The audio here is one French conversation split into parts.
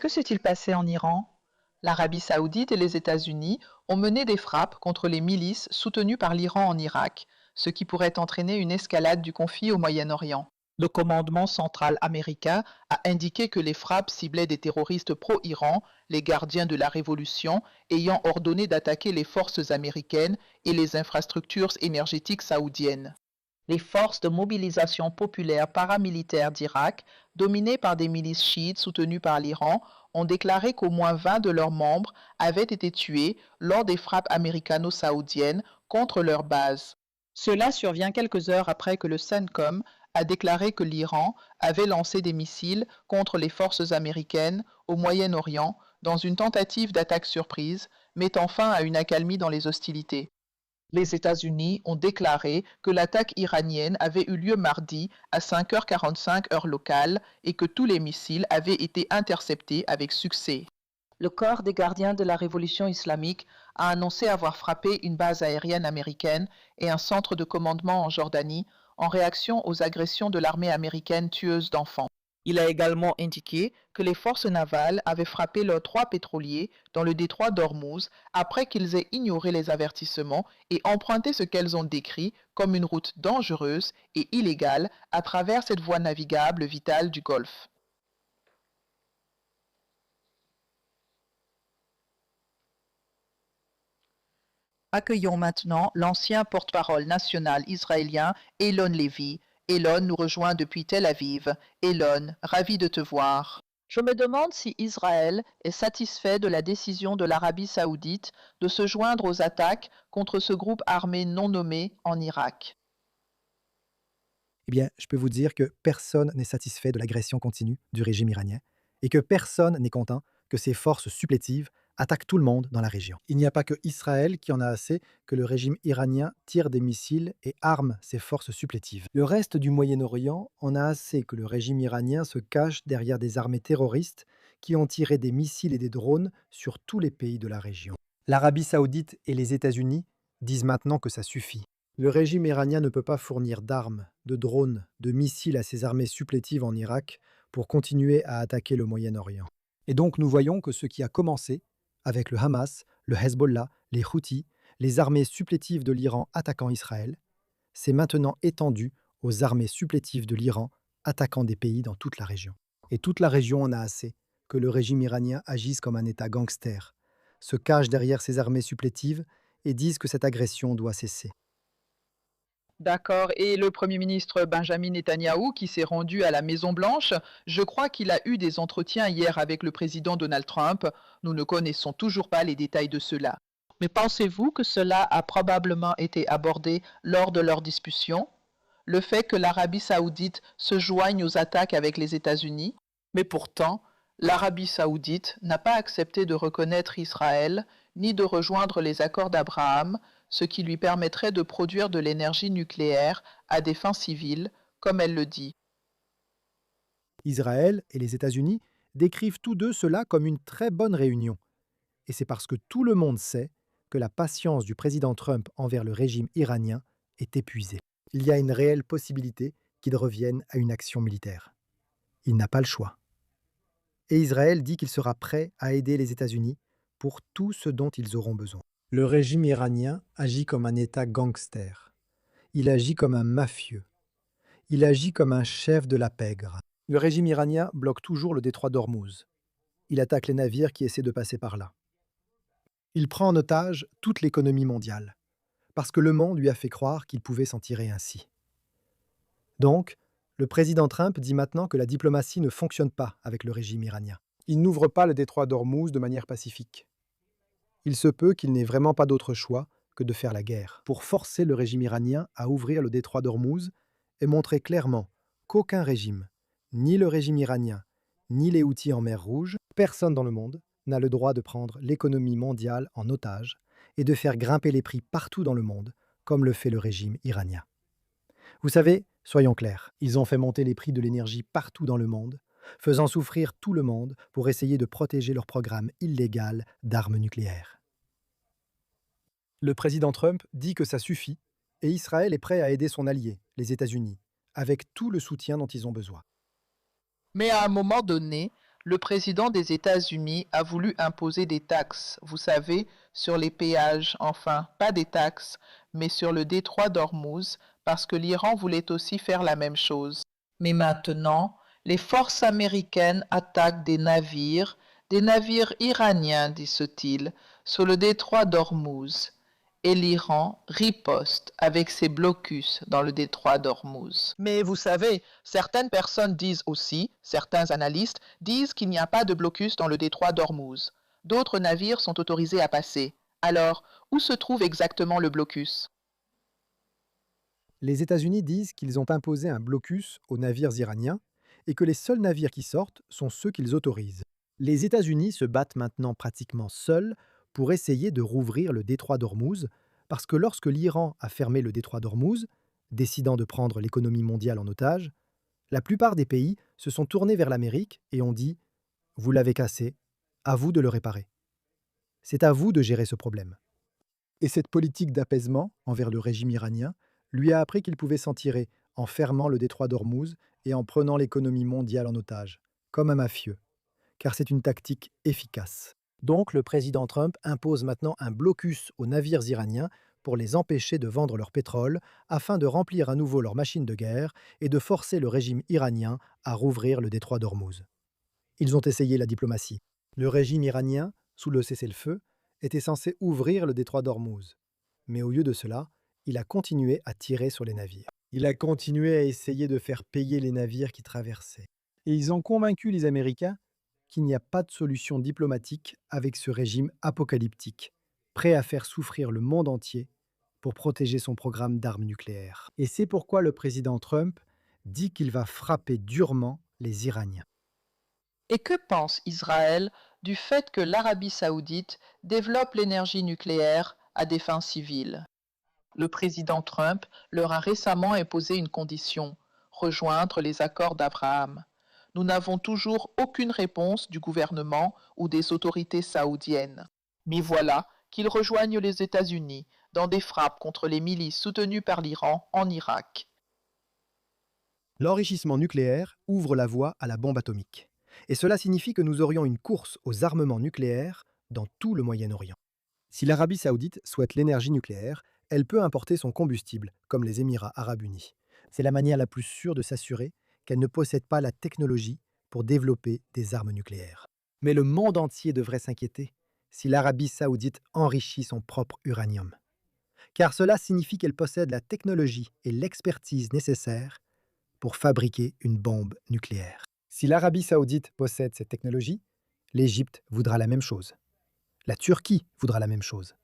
Que s'est-il passé en Iran? L'Arabie saoudite et les États-Unis ont mené des frappes contre les milices soutenues par l'Iran en Irak, ce qui pourrait entraîner une escalade du conflit au Moyen-Orient. Le commandement central américain a indiqué que les frappes ciblaient des terroristes pro-Iran, les gardiens de la révolution, ayant ordonné d'attaquer les forces américaines et les infrastructures énergétiques saoudiennes. Les forces de mobilisation populaire paramilitaire d'Irak, dominées par des milices chiites soutenues par l'Iran, ont déclaré qu'au moins 20 de leurs membres avaient été tués lors des frappes américano-saoudiennes contre leurs bases. Cela survient quelques heures après que le CENTCOM a déclaré que l'Iran avait lancé des missiles contre les forces américaines au Moyen-Orient dans une tentative d'attaque surprise, mettant fin à une accalmie dans les hostilités. Les États-Unis ont déclaré que l'attaque iranienne avait eu lieu mardi à 5h45 heure locale et que tous les missiles avaient été interceptés avec succès. Le corps des gardiens de la révolution islamique a annoncé avoir frappé une base aérienne américaine et un centre de commandement en Jordanie en réaction aux agressions de l'armée américaine tueuse d'enfants. Il a également indiqué que les forces navales avaient frappé leurs 3 pétroliers dans le détroit d'Ormuz après qu'ils aient ignoré les avertissements et emprunté ce qu'elles ont décrit comme une route dangereuse et illégale à travers cette voie navigable vitale du Golfe. Accueillons maintenant l'ancien porte-parole national israélien Elon Lévy. Elon nous rejoint depuis Tel Aviv. Elon, ravi de te voir. Je me demande si Israël est satisfait de la décision de l'Arabie saoudite de se joindre aux attaques contre ce groupe armé non nommé en Irak. Eh bien, je peux vous dire que personne n'est satisfait de l'agression continue du régime iranien et que personne n'est content que ces forces supplétives attaquent tout le monde dans la région. Il n'y a pas que Israël qui en a assez que le régime iranien tire des missiles et arme ses forces supplétives. Le reste du Moyen-Orient en a assez que le régime iranien se cache derrière des armées terroristes qui ont tiré des missiles et des drones sur tous les pays de la région. L'Arabie saoudite et les États-Unis disent maintenant que ça suffit. Le régime iranien ne peut pas fournir d'armes, de drones, de missiles à ses armées supplétives en Irak pour continuer à attaquer le Moyen-Orient. Et donc nous voyons que ce qui a commencé avec le Hamas, le Hezbollah, les Houthis, les armées supplétives de l'Iran attaquant Israël, s'est maintenant étendu aux armées supplétives de l'Iran attaquant des pays dans toute la région. Et toute la région en a assez que le régime iranien agisse comme un État gangster, se cache derrière ses armées supplétives et dise que cette agression doit cesser. D'accord. Et le Premier ministre Benjamin Netanyahou, qui s'est rendu à la Maison-Blanche, je crois qu'il a eu des entretiens hier avec le président Donald Trump. Nous ne connaissons toujours pas les détails de cela. Mais pensez-vous que cela a probablement été abordé lors de leur discussion? Le fait que l'Arabie saoudite se joigne aux attaques avec les États-Unis? Mais pourtant, l'Arabie saoudite n'a pas accepté de reconnaître Israël ni de rejoindre les accords d'Abraham, ce qui lui permettrait de produire de l'énergie nucléaire à des fins civiles, comme elle le dit. Israël et les États-Unis décrivent tous deux cela comme une très bonne réunion. Et c'est parce que tout le monde sait que la patience du président Trump envers le régime iranien est épuisée. Il y a une réelle possibilité qu'il revienne à une action militaire. Il n'a pas le choix. Et Israël dit qu'il sera prêt à aider les États-Unis pour tout ce dont ils auront besoin. Le régime iranien agit comme un État gangster. Il agit comme un mafieux. Il agit comme un chef de la pègre. Le régime iranien bloque toujours le détroit d'Ormuz. Il attaque les navires qui essaient de passer par là. Il prend en otage toute l'économie mondiale, parce que le monde lui a fait croire qu'il pouvait s'en tirer ainsi. Donc, le président Trump dit maintenant que la diplomatie ne fonctionne pas avec le régime iranien. Il n'ouvre pas le détroit d'Ormuz de manière pacifique. Il se peut qu'il n'ait vraiment pas d'autre choix que de faire la guerre, pour forcer le régime iranien à ouvrir le détroit d'Ormuz et montrer clairement qu'aucun régime, ni le régime iranien, ni les Houthis en mer Rouge, personne dans le monde, n'a le droit de prendre l'économie mondiale en otage et de faire grimper les prix partout dans le monde, comme le fait le régime iranien. Vous savez, soyons clairs, ils ont fait monter les prix de l'énergie partout dans le monde, faisant souffrir tout le monde pour essayer de protéger leur programme illégal d'armes nucléaires. Le président Trump dit que ça suffit et Israël est prêt à aider son allié, les États-Unis, avec tout le soutien dont ils ont besoin. Mais à un moment donné, Le président des États-Unis a voulu imposer des taxes, vous savez, sur les péages, enfin, pas des taxes, mais sur le détroit d'Ormuz, parce que l'Iran voulait aussi faire la même chose. Mais maintenant, les forces américaines attaquent des navires iraniens, disent-ils, sur le détroit d'Ormuz. Et l'Iran riposte avec ses blocus dans le détroit d'Ormuz. Mais vous savez, certaines personnes disent aussi, certains analystes disent qu'il n'y a pas de blocus dans le détroit d'Ormuz. D'autres navires sont autorisés à passer. Alors, où se trouve exactement le blocus? Les États-Unis disent qu'ils ont imposé un blocus aux navires iraniens et que les seuls navires qui sortent sont ceux qu'ils autorisent. Les États-Unis se battent maintenant pratiquement seuls pour essayer de rouvrir le détroit d'Ormuz, parce que lorsque l'Iran a fermé le détroit d'Ormuz, décidant de prendre l'économie mondiale en otage, la plupart des pays se sont tournés vers l'Amérique et ont dit: vous l'avez cassé, à vous de le réparer. C'est à vous de gérer ce problème. Et cette politique d'apaisement envers le régime iranien lui a appris qu'il pouvait s'en tirer en fermant le détroit d'Ormuz et en prenant l'économie mondiale en otage, comme un mafieux, car c'est une tactique efficace. Donc le président Trump impose maintenant un blocus aux navires iraniens pour les empêcher de vendre leur pétrole afin de remplir à nouveau leurs machines de guerre et de forcer le régime iranien à rouvrir le détroit d'Ormuz. Ils ont essayé la diplomatie. Le régime iranien, sous le cessez-le-feu, était censé ouvrir le détroit d'Ormuz. Mais au lieu de cela, il a continué à tirer sur les navires. Il a continué à essayer de faire payer les navires qui traversaient. Et ils ont convaincu les Américains qu'il n'y a pas de solution diplomatique avec ce régime apocalyptique, prêt à faire souffrir le monde entier pour protéger son programme d'armes nucléaires. Et c'est pourquoi le président Trump dit qu'il va frapper durement les Iraniens. Et que pense Israël du fait que l'Arabie saoudite développe l'énergie nucléaire à des fins civiles? Le président Trump leur a récemment imposé une condition: rejoindre les accords d'Abraham. Nous n'avons toujours aucune réponse du gouvernement ou des autorités saoudiennes. Mais voilà qu'ils rejoignent les États-Unis dans des frappes contre les milices soutenues par l'Iran en Irak. L'enrichissement nucléaire ouvre la voie à la bombe atomique. Et cela signifie que nous aurions une course aux armements nucléaires dans tout le Moyen-Orient. Si l'Arabie saoudite souhaite l'énergie nucléaire, elle peut importer son combustible, comme les Émirats arabes unis. C'est la manière la plus sûre de s'assurer qu'elle ne possède pas la technologie pour développer des armes nucléaires. Mais le monde entier devrait s'inquiéter si l'Arabie saoudite enrichit son propre uranium. Car cela signifie qu'elle possède la technologie et l'expertise nécessaires pour fabriquer une bombe nucléaire. Si l'Arabie saoudite possède cette technologie, l'Égypte voudra la même chose. La Turquie voudra la même chose.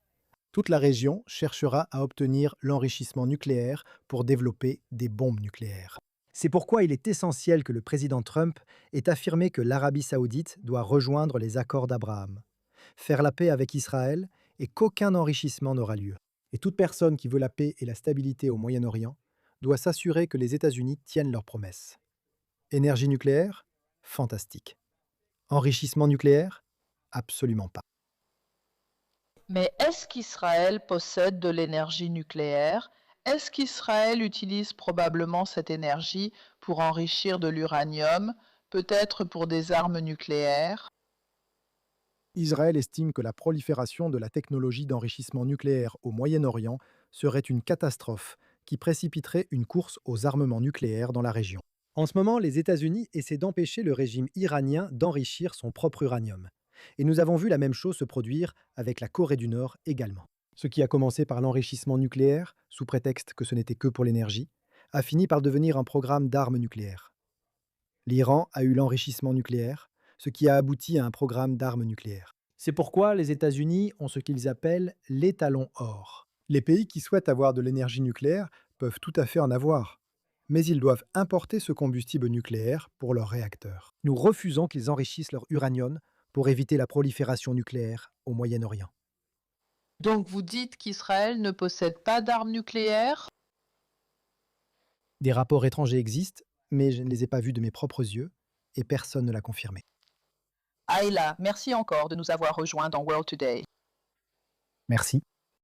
Toute la région cherchera à obtenir l'enrichissement nucléaire pour développer des bombes nucléaires. C'est pourquoi il est essentiel que le président Trump ait affirmé que l'Arabie saoudite doit rejoindre les accords d'Abraham, faire la paix avec Israël et qu'aucun enrichissement n'aura lieu. Et toute personne qui veut la paix et la stabilité au Moyen-Orient doit s'assurer que les États-Unis tiennent leurs promesses. Énergie nucléaire? Fantastique. Enrichissement nucléaire? Absolument pas. Mais est-ce qu'Israël possède de l'énergie nucléaire? Est-ce qu'Israël utilise probablement cette énergie pour enrichir de l'uranium, peut-être pour des armes nucléaires? Israël estime que la prolifération de la technologie d'enrichissement nucléaire au Moyen-Orient serait une catastrophe qui précipiterait une course aux armements nucléaires dans la région. En ce moment, les États-Unis essaient d'empêcher le régime iranien d'enrichir son propre uranium. Et nous avons vu la même chose se produire avec la Corée du Nord également. Ce qui a commencé par l'enrichissement nucléaire, sous prétexte que ce n'était que pour l'énergie, a fini par devenir un programme d'armes nucléaires. L'Iran a eu l'enrichissement nucléaire, ce qui a abouti à un programme d'armes nucléaires. C'est pourquoi les États-Unis ont ce qu'ils appellent l'étalon or. Les pays qui souhaitent avoir de l'énergie nucléaire peuvent tout à fait en avoir, mais ils doivent importer ce combustible nucléaire pour leurs réacteurs. Nous refusons qu'ils enrichissent leur uranium pour éviter la prolifération nucléaire au Moyen-Orient. Donc vous dites qu'Israël ne possède pas d'armes nucléaires? Des rapports étrangers existent, mais je ne les ai pas vus de mes propres yeux, et personne ne l'a confirmé. Ayla, merci encore de nous avoir rejoints dans World Today. Merci.